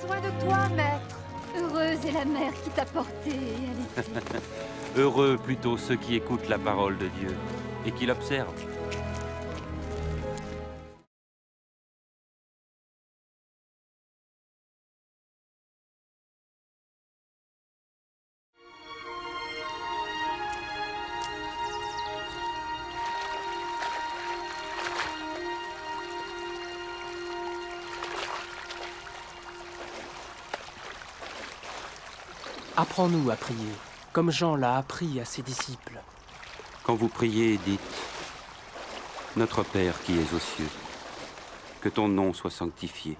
soin de toi, maître. Heureuse est la mère qui t'a porté et allaité. Heureux plutôt ceux qui écoutent la parole de Dieu et qui l'observent. Apprends-nous à prier, comme Jean l'a appris à ses disciples. Quand vous priez, dites « Notre Père qui es aux cieux, que ton nom soit sanctifié,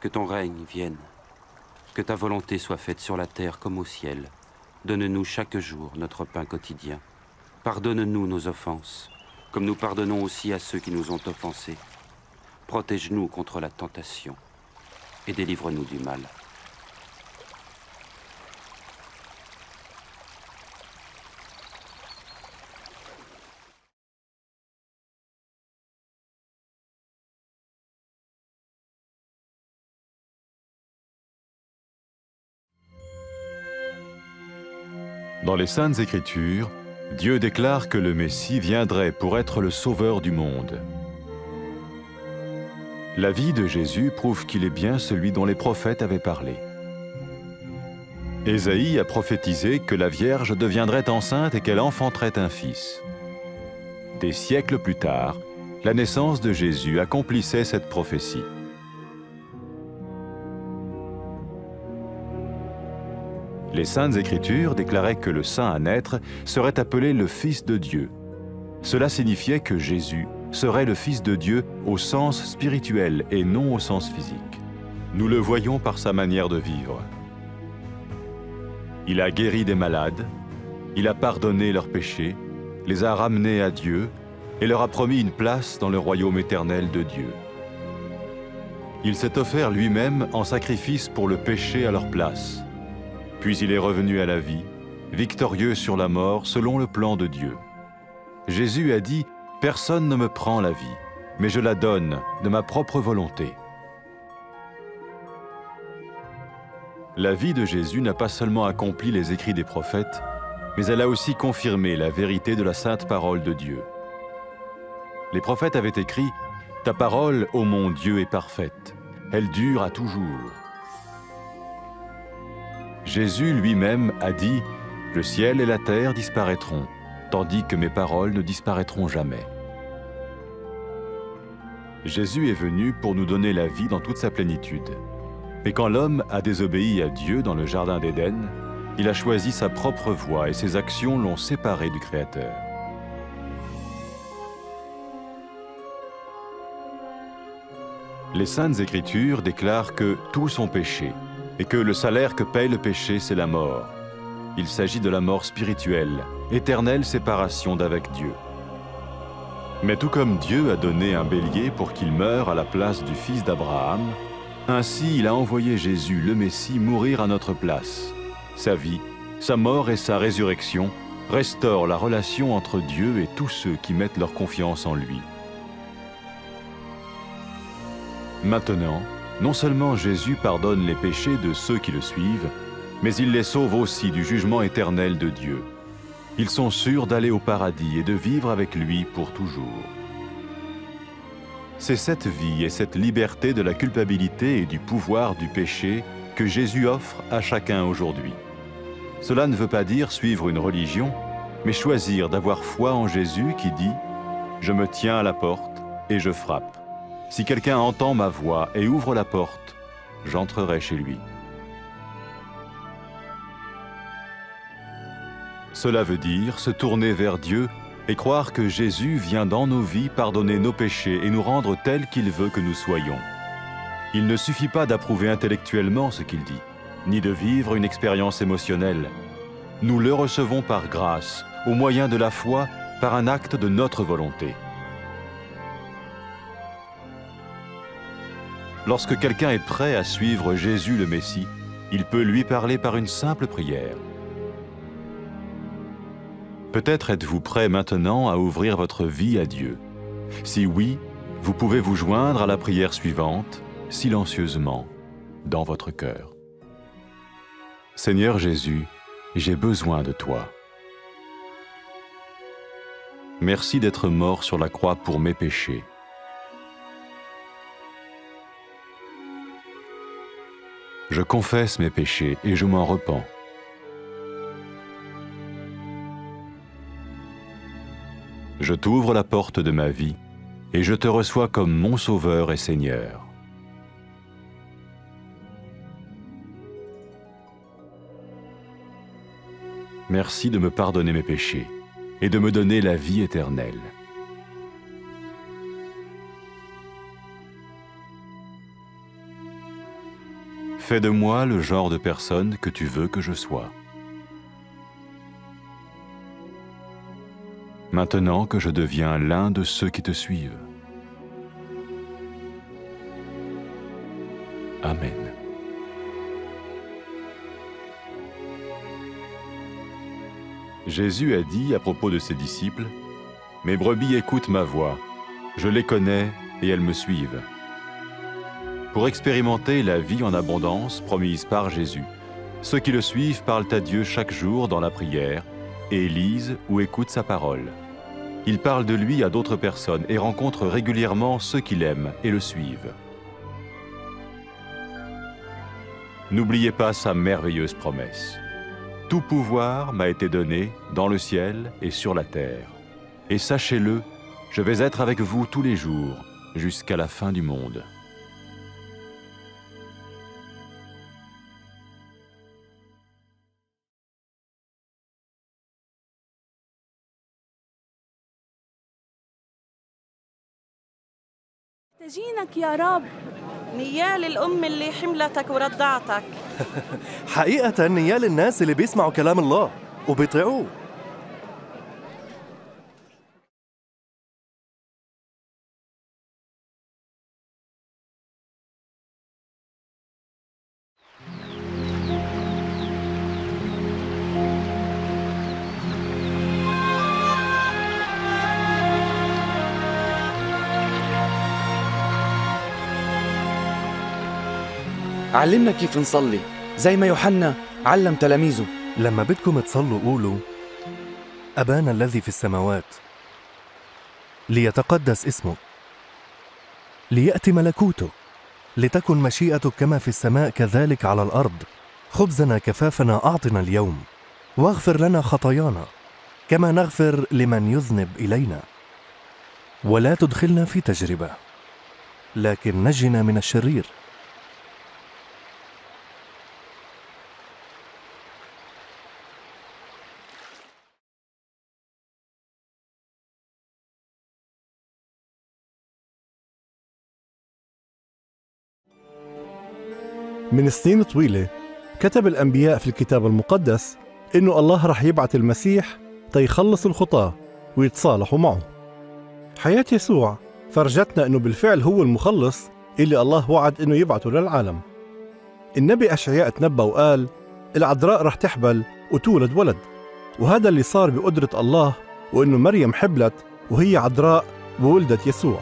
que ton règne vienne, que ta volonté soit faite sur la terre comme au ciel. Donne-nous chaque jour notre pain quotidien. Pardonne-nous nos offenses, comme nous pardonnons aussi à ceux qui nous ont offensés. Protège-nous contre la tentation et délivre-nous du mal. » Dans les Saintes Écritures, Dieu déclare que le Messie viendrait pour être le sauveur du monde. La vie de Jésus prouve qu'il est bien celui dont les prophètes avaient parlé. Ésaïe a prophétisé que la Vierge deviendrait enceinte et qu'elle enfanterait un fils. Des siècles plus tard, la naissance de Jésus accomplissait cette prophétie. Les Saintes Écritures déclaraient que le saint à naître serait appelé le Fils de Dieu. Cela signifiait que Jésus serait le Fils de Dieu au sens spirituel et non au sens physique. Nous le voyons par sa manière de vivre. Il a guéri des malades, il a pardonné leurs péchés, les a ramenés à Dieu et leur a promis une place dans le royaume éternel de Dieu. Il s'est offert lui-même en sacrifice pour le péché à leur place. Puis il est revenu à la vie, victorieux sur la mort selon le plan de Dieu. Jésus a dit « Personne ne me prend la vie, mais je la donne de ma propre volonté. » La vie de Jésus n'a pas seulement accompli les écrits des prophètes, mais elle a aussi confirmé la vérité de la sainte parole de Dieu. Les prophètes avaient écrit « Ta parole, ô mon Dieu, est parfaite, elle dure à toujours. » Jésus lui-même a dit « Le ciel et la terre disparaîtront, tandis que mes paroles ne disparaîtront jamais. » Jésus est venu pour nous donner la vie dans toute sa plénitude. Mais quand l'homme a désobéi à Dieu dans le jardin d'Éden, il a choisi sa propre voie et ses actions l'ont séparé du Créateur. Les Saintes Écritures déclarent que tous ont péché et que le salaire que paye le péché, c'est la mort. Il s'agit de la mort spirituelle, éternelle séparation d'avec Dieu. Mais tout comme Dieu a donné un bélier pour qu'il meure à la place du fils d'Abraham, ainsi il a envoyé Jésus, le Messie, mourir à notre place. Sa vie, sa mort et sa résurrection restaurent la relation entre Dieu et tous ceux qui mettent leur confiance en lui. Maintenant, non seulement Jésus pardonne les péchés de ceux qui le suivent, mais il les sauve aussi du jugement éternel de Dieu. Ils sont sûrs d'aller au paradis et de vivre avec lui pour toujours. C'est cette vie et cette liberté de la culpabilité et du pouvoir du péché que Jésus offre à chacun aujourd'hui. Cela ne veut pas dire suivre une religion, mais choisir d'avoir foi en Jésus qui dit « Je me tiens à la porte et je frappe. Si quelqu'un entend ma voix et ouvre la porte, j'entrerai chez lui. » Cela veut dire se tourner vers Dieu et croire que Jésus vient dans nos vies pardonner nos péchés et nous rendre tels qu'il veut que nous soyons. Il ne suffit pas d'approuver intellectuellement ce qu'il dit, ni de vivre une expérience émotionnelle. Nous le recevons par grâce, au moyen de la foi, par un acte de notre volonté. Lorsque quelqu'un est prêt à suivre Jésus le Messie, il peut lui parler par une simple prière. Peut-être êtes-vous prêt maintenant à ouvrir votre vie à Dieu. Si oui, vous pouvez vous joindre à la prière suivante, silencieusement. dans votre cœur. Seigneur Jésus, j'ai besoin de toi. Merci d'être mort sur la croix pour mes péchés. Je confesse mes péchés et je m'en repens. Je t'ouvre la porte de ma vie et je te reçois comme mon Sauveur et Seigneur. Merci de me pardonner mes péchés et de me donner la vie éternelle. Fais de moi le genre de personne que tu veux que je sois. Maintenant que je deviens l'un de ceux qui te suivent. Amen. Jésus a dit à propos de ses disciples, « Mes brebis écoutent ma voix, je les connais et elles me suivent. » Pour expérimenter la vie en abondance promise par Jésus, ceux qui le suivent parlent à Dieu chaque jour dans la prière et lisent ou écoutent sa parole. Ils parlent de lui à d'autres personnes et rencontrent régulièrement ceux qui l'aiment et le suivent. N'oubliez pas sa merveilleuse promesse. Tout pouvoir m'a été donné dans le ciel et sur la terre. Et sachez-le, je vais être avec vous tous les jours, jusqu'à la fin du monde. محتاجينك يا رب. نيال الأم اللي حملتك ورضعتك. حقيقة نيال الناس اللي بيسمعوا كلام الله وبيطيعوه. علمنا كيف نصلي زي ما يوحنا علم تلاميذه. لما بدكم تصلوا قولوا أبانا الذي في السماوات ليتقدس اسمك ليأتي ملكوتك لتكن مشيئتك كما في السماء كذلك على الأرض. خبزنا كفافنا أعطنا اليوم واغفر لنا خطايانا كما نغفر لمن يذنب إلينا ولا تدخلنا في تجربة لكن نجنا من الشرير. من سنين طويلة كتب الأنبياء في الكتاب المقدس إنه الله رح يبعث المسيح تيخلص الخطاة ويتصالحوا معه. حياة يسوع فرجتنا إنه بالفعل هو المخلص اللي الله وعد إنه يبعثه للعالم. النبي أشعياء تنبأ وقال العذراء رح تحبل وتولد ولد، وهذا اللي صار بقدرة الله، وإنه مريم حبلت وهي عذراء وولدت يسوع.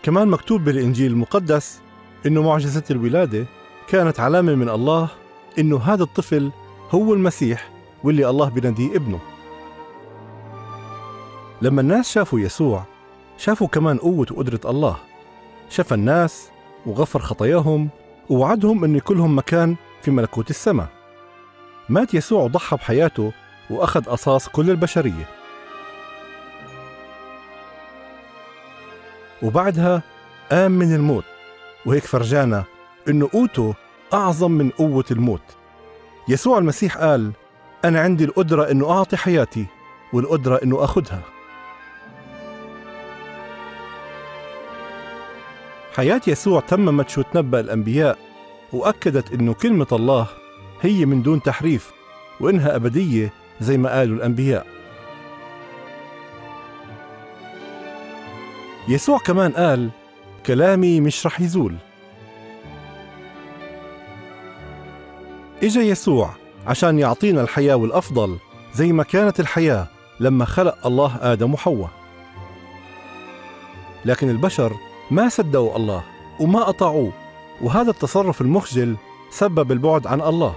كمان مكتوب بالإنجيل المقدس إنه معجزة الولادة كانت علامة من الله إنه هذا الطفل هو المسيح واللي الله بيناديه ابنه. لما الناس شافوا يسوع شافوا كمان قوة وقدرة الله، شاف الناس وغفر خطاياهم ووعدهم إنه يكلهم مكان في ملكوت السماء. مات يسوع وضحى بحياته وأخذ قصاص كل البشرية، وبعدها قام من الموت، وهيك فرجانا إنه قوته أعظم من قوة الموت. يسوع المسيح قال أنا عندي القدرة إنه أعطي حياتي والقدرة إنه أخذها. حياة يسوع تممت شو تنبأ الأنبياء، وأكدت إنه كلمة الله هي من دون تحريف وإنها أبدية زي ما قالوا الأنبياء. يسوع كمان قال كلامي مش رح يزول. إجا يسوع عشان يعطينا الحياة والأفضل زي ما كانت الحياة لما خلق الله آدم وحواء. لكن البشر ما صدقوا الله وما أطاعوه، وهذا التصرف المخجل سبب البعد عن الله.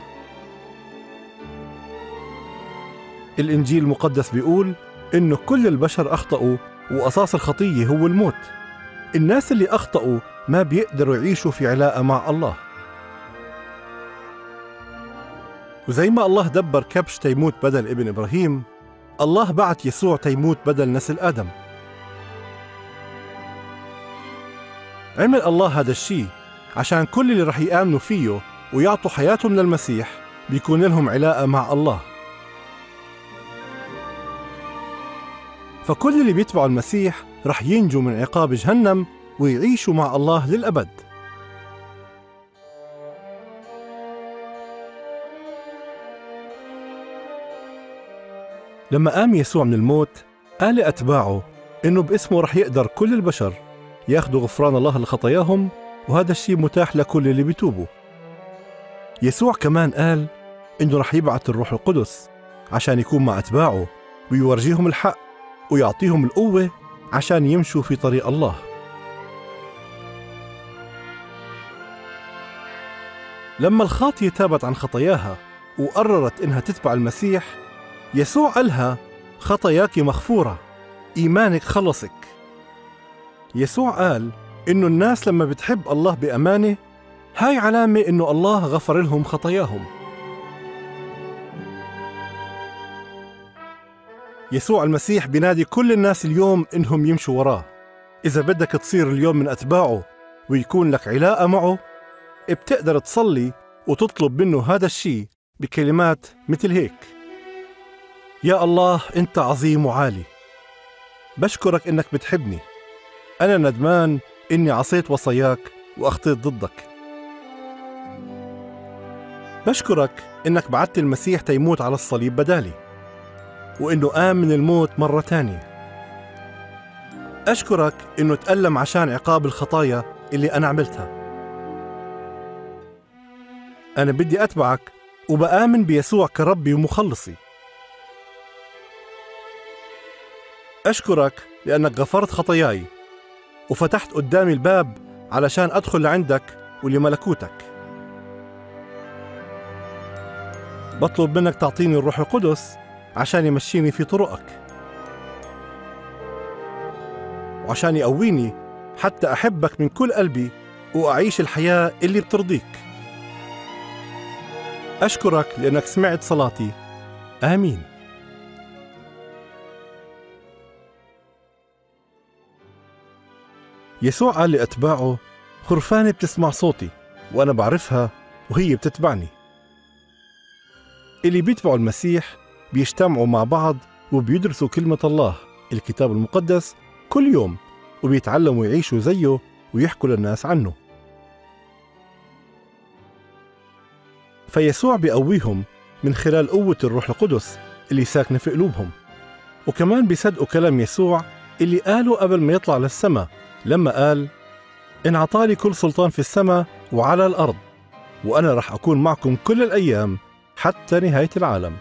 الإنجيل المقدس بيقول إنه كل البشر أخطأوا وأساس الخطية هو الموت. الناس اللي أخطأوا ما بيقدروا يعيشوا في علاقة مع الله. وزي ما الله دبر كبش تيموت بدل ابن إبراهيم، الله بعت يسوع تيموت بدل نسل آدم. عمل الله هذا الشيء عشان كل اللي رح يآمنوا فيه ويعطوا حياتهم للمسيح بيكون لهم علاقة مع الله. فكل اللي بيتبعوا المسيح رح ينجوا من عقاب جهنم ويعيشوا مع الله للأبد. لما قام يسوع من الموت قال لأتباعه إنه باسمه رح يقدر كل البشر ياخدوا غفران الله لخطاياهم، وهذا الشيء متاح لكل اللي بيتوبوا. يسوع كمان قال إنه رح يبعث الروح القدس عشان يكون مع أتباعه ويورجيهم الحق ويعطيهم القوة عشان يمشوا في طريق الله. لما الخاطية تابت عن خطاياها وقررت إنها تتبع المسيح، يسوع قالها خطاياك مغفورة، إيمانك خلصك. يسوع قال إنه الناس لما بتحب الله بأمانة هاي علامة إنه الله غفر لهم خطاياهم. يسوع المسيح بينادي كل الناس اليوم إنهم يمشوا وراه. إذا بدك تصير اليوم من أتباعه ويكون لك علاقة معه، بتقدر تصلي وتطلب منه هذا الشيء بكلمات مثل هيك: يا الله أنت عظيم وعالي، بشكرك إنك بتحبني، أنا ندمان إني عصيت وصاياك وأخطيت ضدك. بشكرك إنك بعت المسيح تيموت على الصليب بدالي، وإنه قام من الموت مرة تانية. أشكرك إنه تألم عشان عقاب الخطايا اللي أنا عملتها. أنا بدي أتبعك وبآمن بيسوع كربي ومخلصي. أشكرك لأنك غفرت خطاياي وفتحت قدامي الباب علشان أدخل لعندك ولملكوتك. بطلب منك تعطيني الروح القدس عشان يمشيني في طرقك، وعشان يقويني حتى أحبك من كل قلبي وأعيش الحياة اللي بترضيك. أشكرك لأنك سمعت صلاتي. آمين. يسوع قال لأتباعه خرفاني بتسمع صوتي وأنا بعرفها وهي بتتبعني. اللي بيتبعوا المسيح بيجتمعوا مع بعض وبيدرسوا كلمة الله الكتاب المقدس كل يوم، وبيتعلموا يعيشوا زيه ويحكوا للناس عنه. فيسوع بيقويهم من خلال قوة الروح القدس اللي ساكنة في قلوبهم، وكمان بيصدقوا كلام يسوع اللي قاله قبل ما يطلع للسماء لما قال إن عطالي كل سلطان في السماء وعلى الأرض، وأنا رح أكون معكم كل الأيام حتى نهاية العالم.